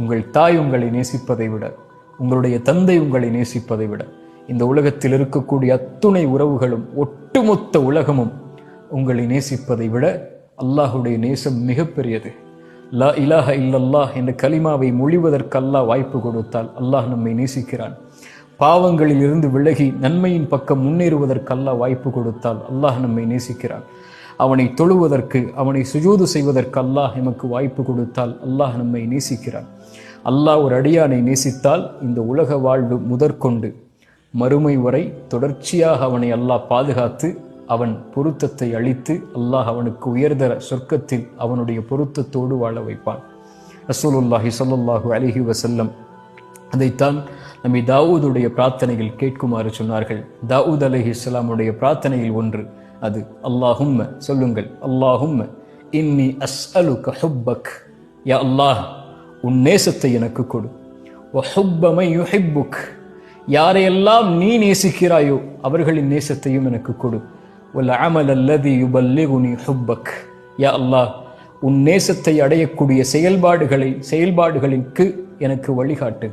உங்கள் தாய் உங்களை நேசிப்பதை விட, உங்களுடைய தந்தை உங்களை நேசிப்பதை விட, இந்த உலகத்தில் இருக்கக்கூடிய அத்துணை உறவுகளும் ஒட்டுமொத்த உலகமும் உங்களை நேசிப்பதை விட அல்லாஹுடைய நேசம் மிகப்பெரியது. லா இலாஹ இல்லல்லாஹ் என்ற கலிமாவை மொழிவதற்கு அல்லாஹ் வாய்ப்பு கொடுத்தால் அல்லாஹ் நம்மை நேசிக்கிறான். பாவங்களில் இருந்து விலகி நன்மையின் பக்கம் முன்னேறுவதற்கு அல்லாஹ் வாய்ப்பு கொடுத்தால் அல்லாஹ் நம்மை நேசிக்கிறான். அவனை தொழுவதற்கு, அவனை சுஜூது செய்வதற்கு அல்லாஹ் எமக்கு வாய்ப்பு கொடுத்தால் அல்லாஹ் நம்மை நேசிக்கிறான். அல்லாஹ் ஒரு அடியானை நேசித்தால் இந்த உலக வாழ்வு முதற்கொண்டு மறுமை வரை தொடர்ச்சியாக அவனை அல்லாஹ் பாதுகாத்து அவன் பொருத்தத்தை அளித்து அல்லாஹ் அவனுக்கு உயர்தர சொர்க்கத்தில் அவனுடைய பொருத்தத்தோடு வாழ வைப்பான். ரசூலுல்லாஹி ஸல்லல்லாஹு அலைஹி வஸல்லம் அதைத்தான் நபி தாவூதுடைய பிரார்த்தனையில் கேட்குமாறு சொன்னார்கள். தாவூத் அலைஹிஸ்ஸலாமுடைய பிரார்த்தனையில் ஒன்று அது அல்லாஹும்ம, சொல்லுங்கள், அல்லாஹும்ம இன்னி அஸ்அலுக ஹுப்பக், யா அல்லாஹ் உன் நேசத்தை எனக்கு கொடு. வ ஹுப்ப மன் யுஹிப்புக், யாரையெல்லாம் நீ நேசிக்கிறாயோ அவர்களின் நேசத்தையும் எனக்கு கொடு. வல் அமல் அல்லதி யுபல்லிகுனி ஹுப்பக், யா அல்லாஹ் உன் நேசத்தை அடையக்கூடிய செயல்பாடுகளுக்கு எனக்கு வழிகாட்டு.